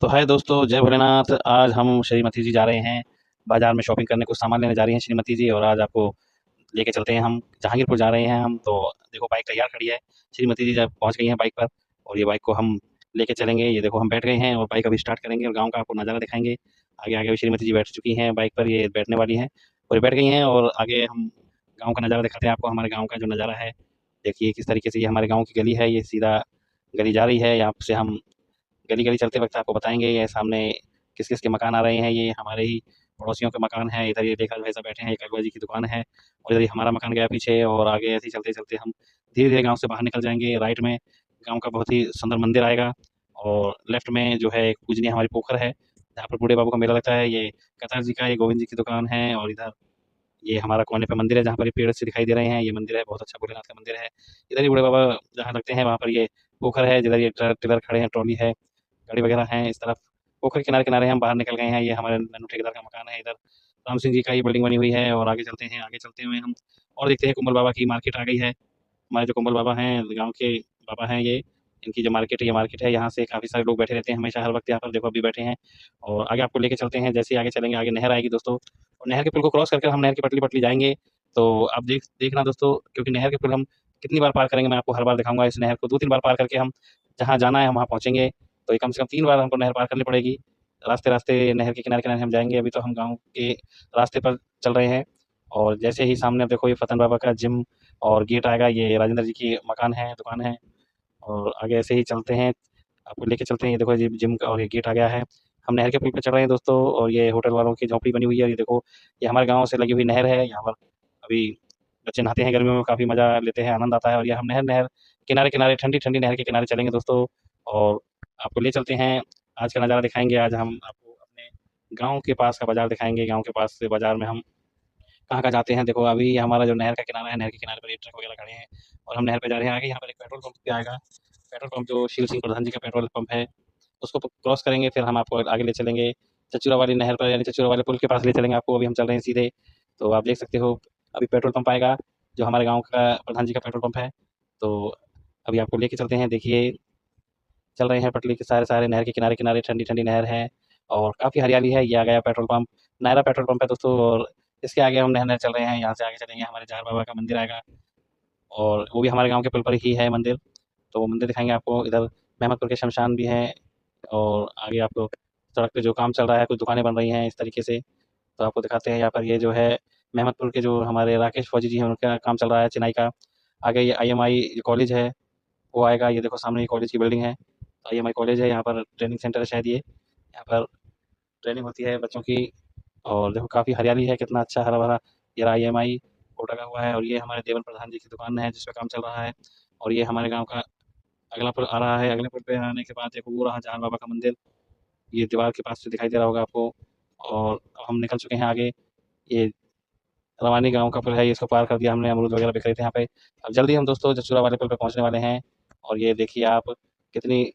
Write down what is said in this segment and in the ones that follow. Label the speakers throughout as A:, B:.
A: तो है दोस्तों, जय भोलेनाथ। आज हम श्रीमती जी जा रहे हैं बाजार में शॉपिंग करने, कुछ सामान लेने जा रही हैं श्रीमती जी। और आज आपको लेके चलते हैं हम, जहांगीरपुर जा रहे हैं हम। तो देखो बाइक तैयार खड़ी है, श्रीमती जी जब पहुंच गई हैं बाइक पर। और ये बाइक को हम लेके चलेंगे। ये देखो हम बैठ गए हैं और बाइक अभी स्टार्ट करेंगे और गाँव का आपको नज़ारा दिखाएंगे। आगे आगे भी श्रीमती जी बैठ चुकी हैं बाइक पर, ये बैठने वाली हैं और ये बैठ गई हैं। और आगे हम गाँव का नज़ारा दिखाते हैं आपको, हमारे गाँव का जो नज़ारा है। देखिए किस तरीके से ये हमारे गाँव की गली है, ये सीधा गली जा रही है। यहाँ से हम गली गली चलते वक्त आपको बताएंगे ये सामने किस किस के मकान आ रहे हैं। ये हमारे ही पड़ोसियों के मकान है। इधर ये देखा भाई साहब बैठे हैं, एक अगवा जी की दुकान है और इधर ही हमारा मकान गया पीछे। और आगे ऐसे ही चलते चलते हम धीरे धीरे गांव से बाहर निकल जाएंगे। राइट में गांव का बहुत ही सुंदर मंदिर आएगा और लेफ्ट में जो है एक पूजनीय हमारी पोखर है जहाँ पर बूढ़े बाबू का मेला लगता है। ये कतार जी का, ये गोविंद जी की दुकान है। और इधर ये हमारा कोने पे मंदिर है जहाँ पर ये पेड़ से दिखाई दे रहे हैं। ये मंदिर है, बहुत अच्छा भोलेनाथ का मंदिर है। इधर ही बूढ़े बाबा जहाँ लगते हैं वहाँ पर ये पोखर है, जिधर ये ट्रक टिलर खड़े हैं, ट्रॉली है, गाड़ी वगैरह हैं। इस तरफ पोखर के किनारे-किनारे हम बाहर निकल गए हैं। ये हमारे नन्नू ठेकेदार का मकान है। इधर राम सिंह जी का ये बिल्डिंग बनी हुई है। और आगे चलते हैं, आगे चलते हुए हम और देखते हैं कुंभल बाबा की मार्केट आ गई है। हमारे जो कुंभल बाबा हैं, गाँव के बाबा हैं ये, इनकी जो मार्केट है, ये मार्केट है। यहाँ से काफ़ी सारे लोग बैठे रहते हैं हमेशा, हर वक़्त यहाँ पर देखो अभी बैठे हैं। और आगे आपको लेके चलते हैं, जैसे ही आगे चलेंगे आगे नहर आएगी दोस्तों। और नहर के पुल को क्रॉस करके हम नहर की पटली-पटली जाएँगे। तो आप देखना दोस्तों, क्योंकि नहर के पुल हम कितनी बार पार करेंगे मैं आपको हर बार दिखाऊँगा। इस नहर को 2-3 बार पार करके हम जहाँ जाना है हम वहाँ पहुँचेंगे। तो ये कम से कम 3 बार हमको नहर पार करनी पड़ेगी। रास्ते-रास्ते नहर के किनारे-किनारे हम जाएँगे। अभी तो हम गाँव के रास्ते पर चल रहे हैं। और जैसे ही सामने आप देखो ये फतन बाबा का जिम और गेट आएगा, ये राजेंद्र जी की मकान है, दुकान है। और आगे ऐसे ही चलते हैं, आपको लेके चलते हैं। ये देखो ये जिम का और ये गेट आ गया है। हम नहर के पुल पे चढ़ रहे हैं दोस्तों। और ये होटल वालों की झोंपड़ी बनी हुई है। ये देखो ये हमारे गाँव से लगी हुई नहर है। यहाँ पर अभी बच्चे नहाते हैं गर्मियों में, काफ़ी मज़ा लेते हैं, आनंद आता है। और ये हम नहर नहर किनारे-किनारे ठंडी-ठंडी नहर के किनारे चलेंगे दोस्तों। और आपको ले चलते हैं, आज का नज़ारा दिखाएँगे। आज हम आपको अपने गाँव के पास का बाज़ार दिखाएँगे। गाँव के पास से बाज़ार में हम कहाँ-कहाँ जाते हैं। देखो अभी हमारा जो नहर का किनारा है, नहर के किनारे पर ये ट्रक वगैरह खड़े हैं और हम नहर पे जा रहे हैं। आगे यहाँ पर एक पेट्रोल पंप भी आएगा। पेट्रोल पंप जो शील सिंह प्रधान जी का पेट्रोल पंप है, उसको क्रॉस करेंगे, फिर हम आपको आगे ले चलेंगे चचूरा वाली नहर पर, यानी चचूरा वाले पुल के पास ले चलेंगे आपको। अभी हम चल रहे हैं सीधे। तो आप देख सकते हो अभी पेट्रोल पंप आएगा, जो हमारे गाँव का प्रधान जी का पेट्रोल पंप है। तो अभी आपको लेके चलते हैं। देखिए चल रहे हैं पटरी के सारे-सारे नहर के किनारे-किनारे, ठंडी-ठंडी नहर है और काफ़ी हरियाली है। ये आ गया petrol pump, Nayara petrol pump है दोस्तों। और इसके आगे हम नहर-नहर चल रहे हैं, यहाँ से आगे चलेंगे हमारे जहर बाबा का मंदिर आएगा और वो भी हमारे गाँव के पुल पर ही है मंदिर। तो वो मंदिर दिखाएँगे आपको। इधर मेहमदपुर के शमशान भी हैं और आगे आपको सड़क पे जो काम चल रहा है, कुछ दुकानें बन रही हैं इस तरीके से। तो आपको दिखाते हैं यहाँ पर, ये जो है मेहमदपुर के जो हमारे राकेश फौजी जी हैं, उनका काम चल रहा है चिनाई का। आगे ये आईएमआई कॉलेज है, वो आएगा। ये देखो सामने ये कॉलेज की बिल्डिंग है, तो आईएमआई कॉलेज है। यहाँ पर ट्रेनिंग सेंटर है शायद ये, यहाँ पर ट्रेनिंग होती है बच्चों की। और देखो काफ़ी हरियाली है, कितना अच्छा हरा-भरा ये रहा आईएमआई बोर्ड लगा हुआ है। और ये हमारे देवन प्रधान जी की दुकान है जिसपे काम चल रहा है। और ये हमारे गाँव का अगला पुल आ रहा है। अगले पुल पे आने के बाद देखो वो रहा जहान बाबा का मंदिर, ये दीवार के पास से दिखाई दे रहा होगा आपको। और हम निकल चुके हैं आगे। ये रवानी गाँव का पुल है, ये इसको पार कर दिया हमने, अमरूद वगैरह बिक रहे थे यहाँ पे। अब जल्दी हम दोस्तों जसुरा वाले पुल पे पहुँचने वाले हैं। और ये देखिए आप कितनी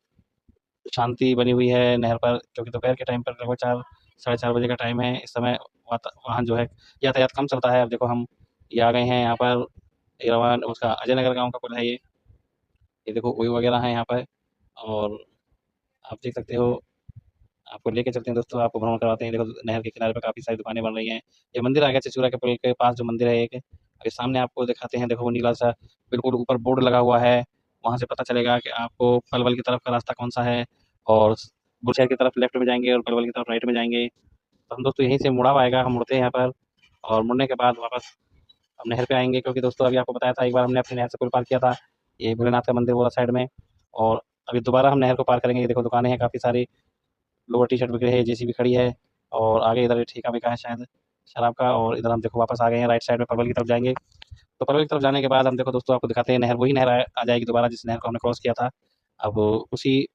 A: शांति बनी हुई है नहर पर, क्योंकि दोपहर के टाइम पर लगभग 4 साढ़े 4 बजे का टाइम है। इस समय वाहन जो है यातायात कम चलता है। अब देखो हम ये आ गए हैं यहाँ पर, ये रवान उसका अजय नगर गाँव का पुल है ये। ये देखो कोई वगैरह है यहाँ पर। और आप देख सकते हो, आपको लेके चलते हैं दोस्तों, आपको भ्रमण कराते हैं। देखो नहर के किनारे पे काफ़ी सारी दुकानें बन रही हैं। ये मंदिर आ गया चचूरा के पुल के पास, जो मंदिर है एक। अभी सामने आपको दिखाते हैं, देखो वो नीला सा बिल्कुल ऊपर बोर्ड लगा हुआ है। वहाँ से पता चलेगा कि आपको पलवल की तरफ का रास्ता कौन-सा है। और बुशहर की तरफ लेफ्ट में जाएँगे और पलवल की तरफ राइट में जाएँगे। तो हम दोस्तों यहीं से मुड़ाव आएगा, हम मुड़ते हैं यहाँ पर। और मुड़ने के बाद वापस हम नहर पे आएँगे, क्योंकि दोस्तों अभी आपको बताया था एक बार हमने अपनी नहर से पुल पार किया था, ये भोलेनाथ का मंदिर वो वाला साइड में। और अभी दोबारा हम नहर को पार करेंगे। ये देखो दुकानें हैं काफ़ी सारी, लोअर टी-शर्ट बिक रही है, जेसीबी खड़ी है। और आगे इधर ठेका बिका है शायद शराब का। और इधर हम देखो वापस आ गए हैं, राइट साइड में परवल की तरफ जाएँगे। तो परवल की तरफ जाने के बाद हम देखो दोस्तों आपको दिखाते हैं नहर, वही नहर आ जाएगी दोबारा जिस नहर को हमने क्रॉस किया था। अब उसी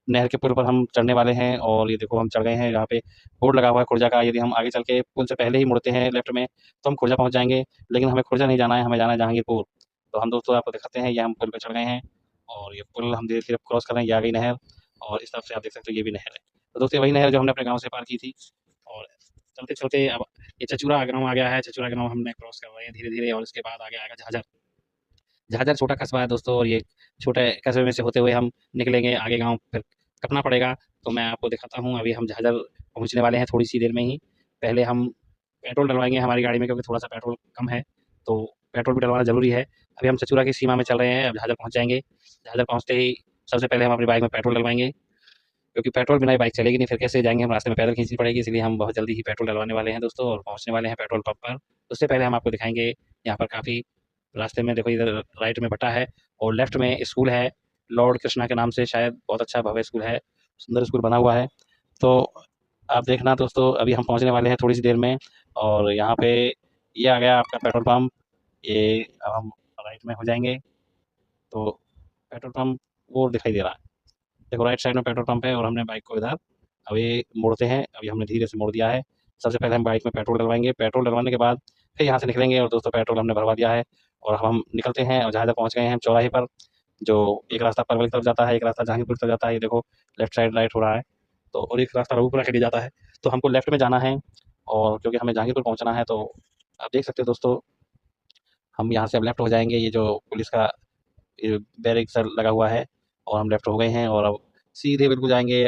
A: नहर के पुल पर हम चढ़ने वाले हैं। और ये देखो हम चढ़ गए हैं, यहाँ पे बोर्ड लगा हुआ है खुर्जा का। यदि हम आगे चल के पुल से पहले ही मुड़ते हैं लेफ्ट में, तो हम खुर्जा पहुँच जाएँगे। लेकिन हमें खुर्जा नहीं जाना है, हमें जाना है जहांगीरपुर। तो हम दोस्तों आपको दिखाते हैं, ये हम पुल पे चढ़ गए हैं और ये पुल हम धीरे-धीरे क्रॉस कर रहे हैं, ये आ गई नहर। और इस तरफ से आप देख सकते हो ये भी नहर है। तो दोस्तों वही नहर जो हमने अपने गाँव से पार की थी। और चलते-चलते अब ये चचूरा गाँव आ गया है, चचूरा गाँव हमने क्रॉस कर रहे हैं धीरे-धीरे। और इसके बाद आगे आएगा झाझर। झाझर छोटा कस्बा है दोस्तों, और ये छोटे कस्बे में से होते हुए हम निकलेंगे आगे गाँव, फिर कटना पड़ेगा। तो मैं आपको दिखाता हूँ। अभी हम झाझर पहुँचने वाले हैं थोड़ी सी देर में ही। पहले हम पेट्रोल डलवाएँगे हमारी गाड़ी में, क्योंकि थोड़ा-सा पेट्रोल कम है, तो पेट्रोल भी डलवाना ज़रूरी है। अभी हम चचूरा की सीमा में चल रहे हैं, अब झाझर पहुँच जाएँगे। झाझर पहुँचते ही सबसे पहले हम अपनी बाइक में पेट्रोल डलवाएँगे, क्योंकि पेट्रोल बिना ये बाइक चलेगी नहीं, फिर कैसे जाएँगे हम, रास्ते में पैदल खींचनी पड़ेगी, इसलिए हम बहुत जल्दी ही पेट्रोल डलवाने वाले हैं दोस्तों, और पहुँचने वाले हैं पेट्रोल पंप पर। उससे पहले हम आपको दिखाएँगे, यहाँ पर काफ़ी रास्ते में देखो, इधर राइट में भट्टा है और लेफ्ट में स्कूल है, लॉर्ड कृष्णा के नाम से, शायद बहुत अच्छा भव्य स्कूल है, सुंदर स्कूल बना हुआ है। तो आप देखना दोस्तों, अभी हम पहुँचने वाले हैं थोड़ी सी देर में, और यहाँ पे ये आ गया आपका पेट्रोल पंप। ये अब हम राइट में हो जाएँगे, तो पेट्रोल पंप वो दिखाई दे रहा है। देखो राइट साइड में पेट्रोल पंप है, और हमने बाइक को इधर अभी मोड़ते हैं। अभी हमने धीरे से मोड़ दिया है। सबसे पहले हम बाइक में पेट्रोल डलवाएँगे, पेट्रोल डलवाने के बाद फिर यहाँ से निकलेंगे, और दोस्तों पेट्रोल हमने भरवा दिया है, और अब हम निकलते हैं, और जहाँ-जहाँ पहुँच गए हैं हम चौराहे पर, जो एक रास्ता परवल की तरफ जाता है, एक रास्ता जहांगीरपुर की तरफ जाता है। ये देखो लेफ्ट साइड राइट हो रहा है, तो और एक रास्ता रघुपुरा के लिए जाता है, तो हमको लेफ्ट में जाना है, और क्योंकि हमें जहांगीरपुर पहुँचना है, तो आप देख सकते हो दोस्तों, हम यहाँ से अब लेफ्ट हो जाएँगे। ये जो पुलिस का ये बैरिक सा लगा हुआ है, और हम लेफ्ट हो गए हैं, और अब सीधे बिल्कुल जाएँगे।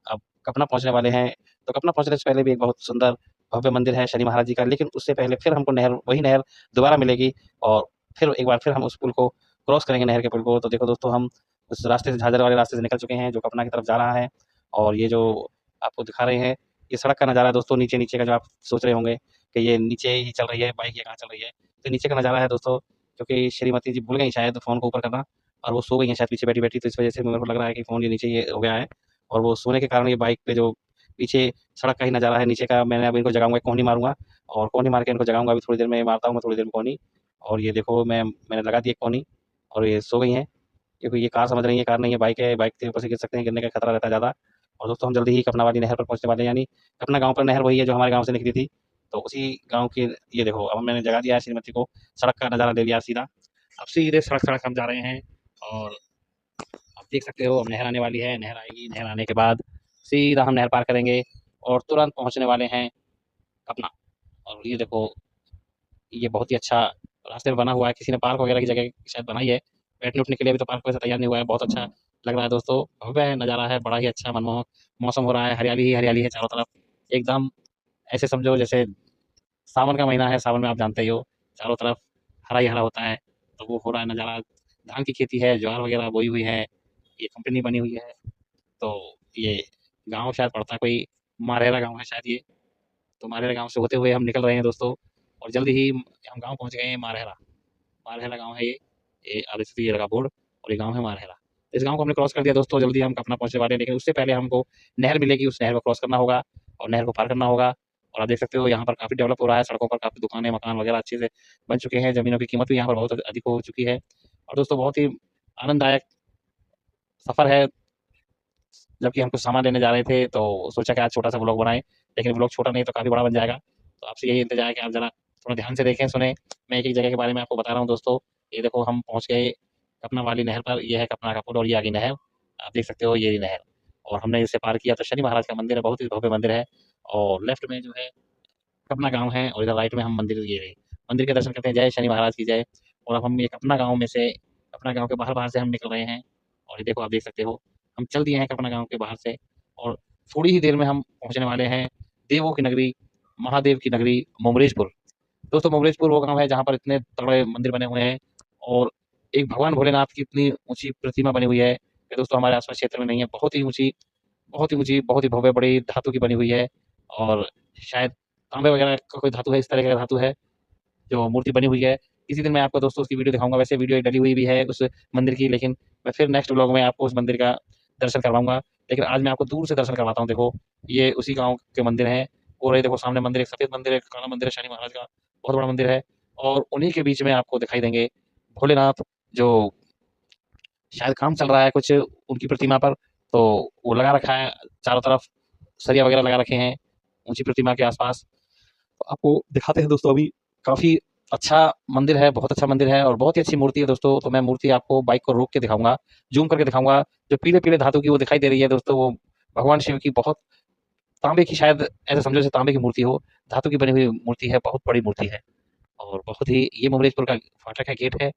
A: अब कपना पहुँचने वाले हैं, तो कपना पहुँचने से पहले भी एक बहुत सुंदर भव्य मंदिर है शनि महाराज जी का, लेकिन उससे पहले फिर हमको नहर, वही नहर दोबारा मिलेगी, और फिर एक बार फिर हम उस पुल को क्रॉस करेंगे, नहर के पुल को। तो देखो दोस्तों, हम उस रास्ते से, झाझर वाले रास्ते से निकल चुके हैं, जो कपना की तरफ जा रहा है, और ये जो आपको दिखा रहे हैं, ये सड़क का नज़ारा है दोस्तों, नीचे-नीचे का, जो आप सोच रहे होंगे कि ये नीचे ही चल रही है बाइक, ये कहाँ चल रही है, तो नीचे का नज़ारा है दोस्तों, क्योंकि श्रीमती जी भूल गई शायद फ़ोन को ऊपर करना, और वो सो गई हैं शायद पीछे बैठी-बैठी, तो इस वजह से मेरे को लग रहा है कि फ़ोन ये नीचे ये हो गया है, और वो सोने के कारण ये बाइक पे जो पीछे सड़क का ही नज़ारा है नीचे का। मैंने अब इनको जगाऊँगा, कोहनी मारूँगा, और कोहनी मार के इनको जगाऊँगा। अभी थोड़ी देर में मारता हूँ मैं, थोड़ी देर में कोहनी, और ये देखो मैंने लगा दी एक कोहनी, और ये सो गई हैं, क्योंकि ये कार समझ रही है, कार नहीं है, बाइक है, बाइक के ऊपर से गिर सकते हैं, गिरने का खतरा रहता है ज़्यादा। और दोस्तों, हम जल्दी ही कपना वाली नहर पर पहुँचने वाले हैं, यानी कपना गाँव पर नहर वही है जो हमारे गाँव से निकली थी, तो उसी गाँव की, ये देखो अब मैंने जगा दिया है श्रीमती को, सड़क का नज़ारा ले लिया सीधा। अब सीधे सड़क-सड़क हम जा रहे हैं, और आप देख सकते हो अब नहर आने वाली है, नहर आएगी, नहर आने के बाद सीधा हम नहर पार करेंगे, और तुरंत पहुँचने वाले हैं कपना। और ये देखो, ये बहुत ही अच्छा रास्ते में बना हुआ है, किसी ने पार्क वगैरह की जगह शायद बनाई है, बैठने-उठने के लिए। अभी तो पार्क वैसे तैयार नहीं हुआ है, बहुत अच्छा लग रहा है दोस्तों, भव्य नज़ारा है, बड़ा ही अच्छा मनमोहक मौसम हो रहा है, हरियाली ही हरियाली है चारों तरफ, एकदम ऐसे समझो जैसे सावन का महीना है, सावन में आप जानते ही हो, चारों तरफ हरा ही हरा होता है, तो वो हो रहा है नज़ारा। धान की खेती है, ज्वार वगैरह बोई हुई है, ये कंपनी बनी हुई है, तो ये गाँव शायद पड़ता है कोई, मारेरा गाँव है शायद ये, तो मारेरा गाँव से होते हुए हम निकल रहे हैं दोस्तों, और जल्द ही हम गाँव पहुँच गए हैं, मारहेरा। मारहेरा गाँव है ये आदित्य ये लगा बोर्ड, और ये गाँव है मारहेरा। इस गाँव को हमने क्रॉस कर दिया दोस्तों, जल्दी हम कपना पहुँचने वाले हैं, लेकिन उससे पहले हमको नहर मिलेगी, उस नहर को क्रॉस करना होगा, और नहर को पार करना होगा। और आप देख सकते हो यहाँ पर काफ़ी डेवलप हो रहा है, सड़कों पर काफ़ी दुकानें, मकान वगैरह अच्छे से बन चुके हैं, ज़मीनों की कीमत भी यहाँ पर बहुत अधिक हो चुकी है, और दोस्तों बहुत ही आनंददायक सफ़र है। जबकि हम कुछ सामान लेने जा रहे थे, तो सोचा कि आज छोटा-सा व्लॉग बनाएँ, लेकिन व्लॉग छोटा नहीं तो काफ़ी बड़ा बन जाएगा। तो आपसे यही इंतज़ार है कि आप ज़रा थोड़ा ध्यान से देखें, सुनें। मैं एक-एक जगह के बारे में आपको बता रहा हूँ दोस्तों। ये देखो हम पहुँच गए कपना वाली नहर पर, ये है कपना का पुल, और ये आ गई नहर। आप देख सकते हो ये रही नहर, और हमने इसे पार किया तो शनि महाराज का मंदिर है, बहुत ही भव्य मंदिर है, और लेफ्ट में जो है कपना गाँव है, और इधर राइट में हम मंदिर, ये रहे। मंदिर के दर्शन करते हैं, जय शनि महाराज की जय। और अब हम ये कपना गाँव में से, कपना गाँव के बाहर-बाहर से हम निकल रहे हैं, और ये देखो आप देख सकते हो, हम चल दिए हैं कपना गाँव के बाहर से, और थोड़ी ही देर में हम पहुँचने वाले हैं देवों की नगरी, महादेव की नगरी मुमरेजपुर। दोस्तों मुमरेजपुर वो गाँव है जहाँ पर इतने तगड़े मंदिर बने हुए हैं, और एक भगवान भोलेनाथ की इतनी ऊँची प्रतिमा बनी हुई है कि दोस्तों हमारे आस-पास क्षेत्र में नहीं है। बहुत ही ऊँची, बहुत ही ऊँची, बहुत ही भव्य, बड़ी धातु की बनी हुई है, और शायद तांबे वगैरह का कोई धातु है, इस तरह का धातु है जो मूर्ति बनी हुई है। किसी दिन मैं आपको दोस्तों उसकी वीडियो दिखाऊँगा, वैसे वीडियो डली हुई भी है उस मंदिर की, लेकिन मैं फिर नेक्स्ट व्लॉग में आपको उस मंदिर का दर्शन करवाऊँगा। लेकिन आज मैं आपको दूर से दर्शन करवाता हूँ। देखो, ये उसी गाँव के मंदिर हैं, और ये देखो सामने मंदिर, एक सफ़ेद मंदिर है, एक काला मंदिर है, शनि महाराज का बहुत बड़ा मंदिर है, और उन्हीं के बीच में आपको दिखाई देंगे भोलेनाथ, जो शायद काम चल रहा है कुछ उनकी प्रतिमा पर, तो वो लगा रखा है चारों तरफ, सरिया वगैरह लगा रखे हैं ऊँची प्रतिमा के आस-पास। तो आपको दिखाते हैं दोस्तों अभी, काफ़ी अच्छा मंदिर है, बहुत अच्छा मंदिर है, और बहुत ही अच्छी मूर्ति है दोस्तों। तो मैं मूर्ति आपको बाइक को रोक के दिखाऊँगा, ज़ूम करके दिखाऊँगा। जो पीले-पीले धातु की वो दिखाई दे रही है दोस्तों, वो भगवान शिव की, बहुत तांबे की, शायद ऐसा समझो जैसे तांबे की मूर्ति हो, धातु की बनी हुई मूर्ति है, बहुत बड़ी मूर्ति है, और बहुत ही, ये मुमरेजपुर का फाटक है, गेट है।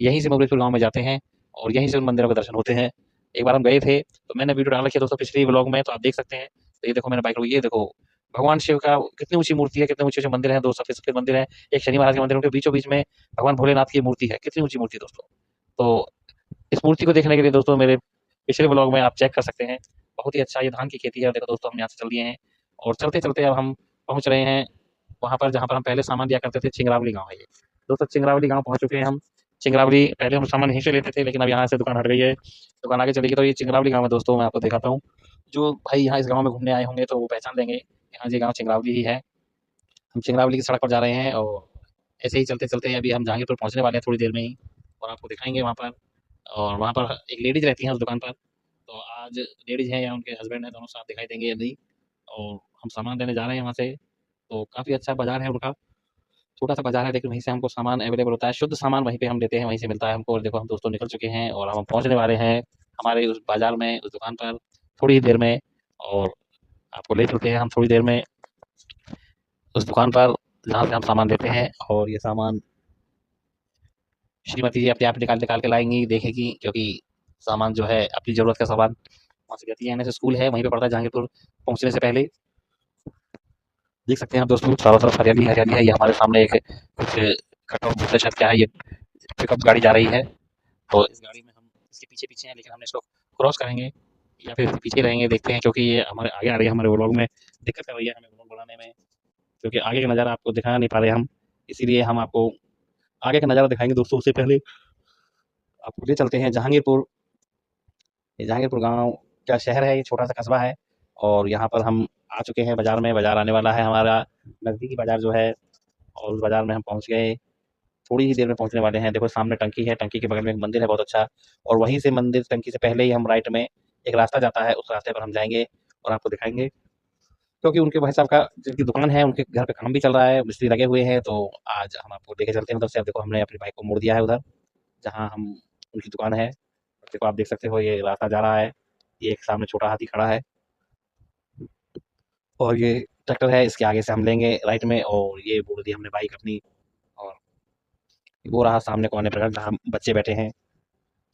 A: यहीं से मुमरेजपुर गाँव में जाते हैं, और यहीं से उन मंदिरों के दर्शन होते हैं। एक बार हम गए थे, तो मैंने वीडियो डाल रखी है दोस्तों पिछले व्लॉग में, तो आप देख सकते हैं। तो ये देखो मैंने बाइक रोकी, ये देखो भगवान शिव का कितनी ऊँची मूर्ति है, कितने ऊँचे-ऊँचे मंदिर हैं, 2 सफ़ेद-सफ़ेद मंदिर हैं, एक शनि महाराज का मंदिर है, उनके बीचों-बीच में भगवान भोलेनाथ की मूर्ति है, कितनी ऊँची मूर्ति है दोस्तों। तो इस मूर्ति को देखने के लिए दोस्तों मेरे पिछले व्लॉग में आप चेक कर सकते हैं। बहुत ही अच्छा ये धान की खेती है, देखो दोस्तों हम यहाँ से चल दिए हैं और चलते-चलते अब हम पहुँच रहे हैं वहाँ पर जहाँ पर हम पहले सामान लिया करते थे, चिंगरावली गाँव है ये। दोस्तों चिंगरावली गाँव पहुँच चुके हैं हम। चिंगरावली पहले हम सामान यहीं से लेते थे, लेकिन अब यहाँ से दुकान हट गई है, दुकान आगे चली गई, तो ये चिंगरावली गाँव है दोस्तों, मैं आपको दिखाता हूँ। जो भाई यहाँ इस गाँव में घूमने आए होंगे तो वो पहचान लेंगे, यहाँ ये गाँव चिंगरावली ही है। हम चिंगरावली की सड़क पर जा रहे हैं और ऐसे ही चलते-चलते अभी हम जहांगीरपुर पहुँचने वाले हैं थोड़ी देर में ही, और आपको दिखाएँगे वहाँ पर। और वहाँ पर एक लेडीज़ रहती हैं उस दुकान पर, तो आज लेडीज़ हैं या उनके हस्बैंड हैं, दोनों साथ दिखाई देंगे अभी। और हम सामान लेने जा रहे हैं वहाँ से, तो काफ़ी अच्छा बाज़ार है उनका, छोटा-सा बाज़ार है, लेकिन वहीं से हमको सामान अवेलेबल होता है, शुद्ध सामान वहीं पे हम लेते हैं, वहीं से मिलता है हमको। और देखो हम दोस्तों निकल चुके हैं और हम पहुँचने वाले हैं हमारे उस बाज़ार में, उस दुकान पर थोड़ी ही देर में, और आपको ले चलते हैं हम थोड़ी देर में उस दुकान पर जहाँ से हम सामान लेते हैं। और ये सामान श्रीमती जी अपने आप निकाल-निकाल के लाएँगी, देखेगी, क्योंकि सामान जो है अपनी ज़रूरत का सामान वहाँ से लेती हैं। एनएस स्कूल है, वहीं पे पड़ता है जहांगीरपुर पहुँचने से पहले। देख सकते हैं आप दोस्तों चारों तरफ हरियाली ही हरियाली है। ये हमारे सामने एक कुछ कटआउट बोलते शायद क्या है, ये पिकअप गाड़ी जा रही है। तो इस गाड़ी में हम इसके पीछे-पीछे हैं, लेकिन हमने इसको क्रॉस करेंगे या फिर इसके पीछे रहेंगे, देखते हैं, क्योंकि ये हमारे आगे आ रही है, हमारे व्लॉग में दिक्कत कर रही है हमें व्लॉग बनाने में, क्योंकि आगे का नज़ारा आपको दिखा नहीं पा रहे हम। इसीलिए हम आपको आगे का नज़ारा दिखाएँगे दोस्तों, उससे पहले आपको ले चलते हैं जहांगीरपुर। ये जहांगीरपुर गाँव क्या शहर है, ये छोटा-सा कस्बा है और यहाँ पर हम आ चुके हैं बाज़ार में। बाज़ार आने वाला है हमारा, नज़दीकी बाज़ार जो है, और उस बाज़ार में हम पहुँच गए। थोड़ी ही देर में पहुँचने वाले हैं। देखो सामने टंकी है, टंकी के बगल में एक मंदिर है बहुत अच्छा, और वहीं से मंदिर टंकी से पहले ही हम राइट में एक रास्ता जाता है, उस रास्ते पर हम जाएँगे और आपको दिखाएँगे। क्योंकि उनके भाई साहब का जिनकी दुकान है, उनके घर पे काम भी चल रहा है, मिस्त्री लगे हुए हैं, तो आज हम आपको लेके चलते हैं उधर से। अब देखो हमने अपनी बाइक को मोड़ दिया है उधर, जहाँ हम उनकी दुकान है। देखो आप देख सकते हो ये रास्ता जा रहा है, ये एक सामने छोटा हाथी खड़ा है और ये ट्रैक्टर है, इसके आगे से हम लेंगे राइट में, और ये मोड़ दी हमने बाइक अपनी। और वो रहा सामने कोने पर घर, जहाँ बच्चे बैठे हैं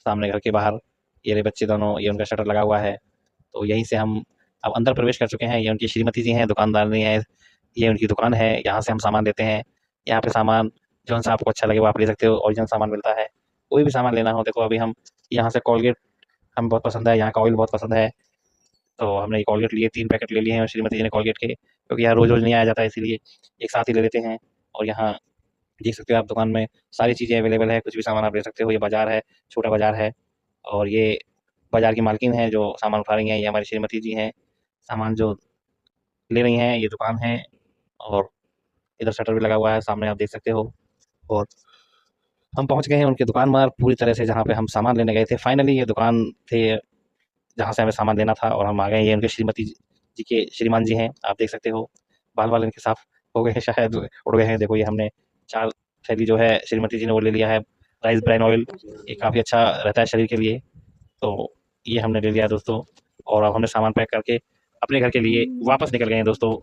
A: सामने घर के बाहर। ये रहे बच्चे दोनों, ये उनका शटर लगा हुआ है, तो यहीं से हम अब अंदर प्रवेश कर चुके हैं। ये उनकी श्रीमती जी हैं, दुकानदारनी है, ये उनकी दुकान है, यहाँ से हम सामान लेते हैं। यहाँ पे सामान जौन-सा आपको अच्छा लगे वो आप ले सकते हो, ओरिजिनल सामान मिलता है। कोई भी सामान लेना हो, देखो अभी हम यहाँ से कोलगेट हमें बहुत पसंद है, यहाँ का ऑयल बहुत पसंद है, तो हमने ये कोलगेट लिए, 3 पैकेट ले लिए हैं और श्रीमती जी ने कोलगेट के, क्योंकि यहाँ रोज़-रोज़ नहीं आया जाता है, इसीलिए एक साथ ही ले लेते हैं। और यहाँ देख सकते हो आप दुकान में सारी चीज़ें अवेलेबल है, कुछ भी सामान आप ले सकते हो। ये बाज़ार है, छोटा बाज़ार है, और ये बाज़ार की मालकिन हैं जो सामान उठा रही हैं, ये हमारी श्रीमती जी हैं। सामान जो ले रही हैं, ये दुकान है, और इधर शटर भी लगा हुआ है, सामने आप देख सकते हो। और हम पहुँच गए हैं उनकी दुकान पर पूरी तरह से, जहाँ पे हम सामान लेने गए थे। फाइनली ये दुकान थे जहाँ से हमें सामान लेना था, और हम आ गए। ये उनके श्रीमती जी के श्रीमान जी हैं, आप देख सकते हो। बाल-वाल इनके साफ हो गए हैं शायद, उड़ गए हैं। देखो ये हमने 4 थैली जो है श्रीमती जी ने वो ले लिया है, राइस ब्रान ऑयल, ये काफ़ी अच्छा रहता है शरीर के लिए। तो ये हमने ले लिया दोस्तों, और अब हमने सामान पैक करके अपने घर के लिए वापस निकल गए हैं दोस्तों।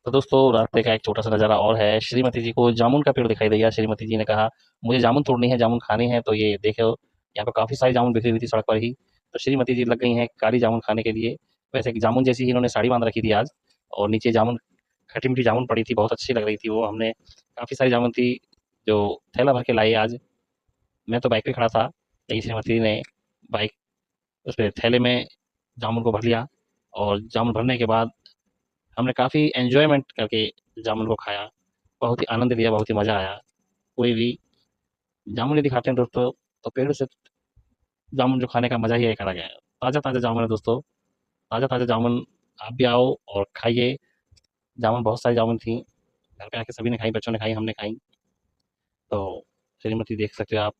A: तो दोस्तों रास्ते का एक छोटा-सा नज़ारा और है। श्रीमती जी को जामुन का पेड़ दिखाई दिया। श्रीमती जी ने कहा, "मुझे जामुन तोड़नी है, जामुन खाने हैं।" तो ये देखो, यहाँ पे काफ़ी सारी जामुन बिखरी हुई थी सड़क पर ही। तो श्रीमती जी लग गई हैं काली जामुन खाने के लिए। वैसे जामुन जैसी ही इन्होंने साड़ी बाँध रखी थी आज, और नीचे जामुन, खटी-मीठी जामुन पड़ी थी, बहुत अच्छी लग रही थी वो। हमने काफ़ी सारी जामुन थी, जो थैला भर के लाई आज। मैं तो बाइक पे खड़ा था, लेकिन श्रीमती जी ने बाइक उसपे थैले में जामुन को भर लिया, और जामुन भरने के बाद हमने काफ़ी एन्जॉयमेंट करके जामुन को खाया। बहुत ही आनंद लिया, बहुत ही मज़ा आया। कोई भी जामुन यदि खाते हैं दोस्तों, तो पेड़ से जामुन जो खाने का मज़ा ही एक अलग है। ताज़ा-ताज़ा जामुन है दोस्तों, ताज़ा-ताज़ा जामुन आप भी आओ और खाइए। जामुन बहुत सारी जामुन थी, घर पे आके सभी ने खाई, बच्चों ने खाई, हमने खाई। तो श्रीमती देख सकते हो आप,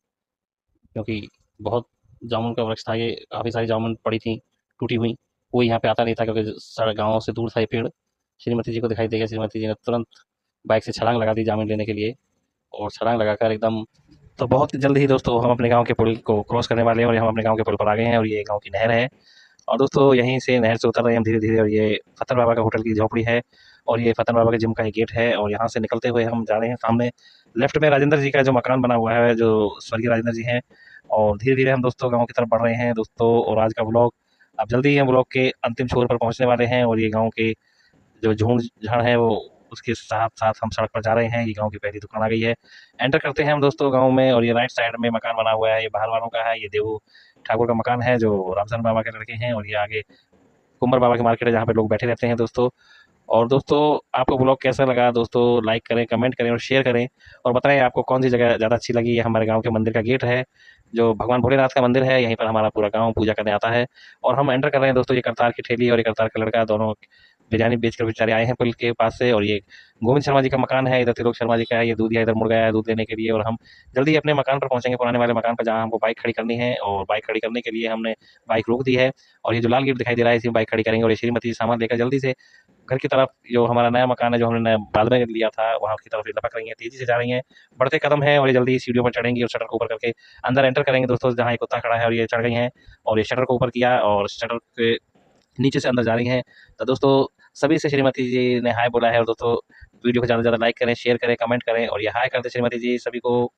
A: क्योंकि बहुत जामुन का वृक्ष था ये, काफ़ी सारी जामुन पड़ी थी, टूटी हुई। कोई यहाँ पे आता नहीं था, क्योंकि सारे गाँव से दूर था ये पेड़। श्रीमती जी को दिखाई दे गया, श्रीमती जी ने तुरंत बाइक से छलांग लगा दी जामुन लेने के लिए, और छलांग लगाकर एकदम, तो बहुत जल्द ही दोस्तों हम अपने गाँव के पुल को क्रॉस करने वाले हैं, और हम अपने गाँव के पुल पर आ गए हैं, और ये गाँव की नहर है। और दोस्तों यहीं से नहर से उतर रहे हैं हम धीरे-धीरे, और ये फत्तन बाबा का होटल की झोपड़ी है, और ये फत्तन बाबा के जिम का एक गेट है, और यहाँ से निकलते हुए हम जा रहे हैं सामने लेफ्ट में राजेंद्र जी का जो मकान बना हुआ है, जो स्वर्गीय राजेंद्र जी हैं, और धीरे-धीरे हम दोस्तों गाँव की तरफ बढ़ रहे हैं दोस्तों। और आज का व्लॉग अब जल्दी ही हम व्लॉग के अंतिम छोर पर पहुँचने वाले हैं और ये गाँव के जो झाड़ है वो उसके साथ-साथ हम सड़क पर जा रहे हैं। ये गाँव की पहली दुकान आ गई है। एंटर करते हैं हम दोस्तों गाँव में और ये राइट साइड में मकान बना हुआ है, ये बाहर वालों का है। ये देवू ठाकुर का मकान है जो रामचंद्र बाबा के लड़के हैं और ये आगे कुंवर बाबा की मार्केट है जहाँ पे लोग बैठे रहते हैं दोस्तों। और दोस्तों आपको ब्लॉग कैसा लगा दोस्तों, लाइक करें, कमेंट करें और शेयर करें और बताएं आपको कौन सी जगह ज़्यादा अच्छी लगी। ये हमारे गांव के मंदिर का गेट है जो भगवान भोलेनाथ का मंदिर है, यहीं पर हमारा पूरा गांव पूजा करने आता है। और हम एंटर कर रहे हैं दोस्तों, ये करतार की ठेली और ये करतार का लड़का दोनों बिरयानी बेचकर बेचारे आए हैं पुल के पास से। और ये गोविंद शर्मा जी का मकान है, इधर त्रिलोक शर्मा जी का है। ये दूध या इधर मुड़ गया है दूध लेने के लिए और हम जल्दी अपने मकान पर पहुंचेंगे, पुराने वाले मकान पर जहाँ हमको बाइक खड़ी करनी है। और बाइक खड़ी करने के लिए हमने बाइक रोक दी है और ये जो लाल गेट दिखाई दे रहा है इसी में बाइक खड़ी करेंगे और ये श्रीमती जी सामान लेकर जल्दी से घर की तरफ, जो हमारा नया मकान है जो हमने नया बाद में लिया था, वहाँ की तरफ ये लपक रही हैं, तेज़ी से जा रही हैं, बढ़ते कदम हैं और ये जल्दी सीढ़ियों पर चढ़ेंगी और शटर को ऊपर करके अंदर एंटर करेंगे दोस्तों, जहाँ एक कुत्ता खड़ा है और ये चढ़ गई हैं और ये शटर को ऊपर किया और शटर के नीचे से अंदर जा रही हैं। तो दोस्तों सभी से श्रीमती जी ने हाय बोला है और दोस्तों वीडियो को ज़्यादा से ज़्यादा लाइक करें, शेयर करें, कमेंट करें और ये हाय कर दें श्रीमती जी सभी को।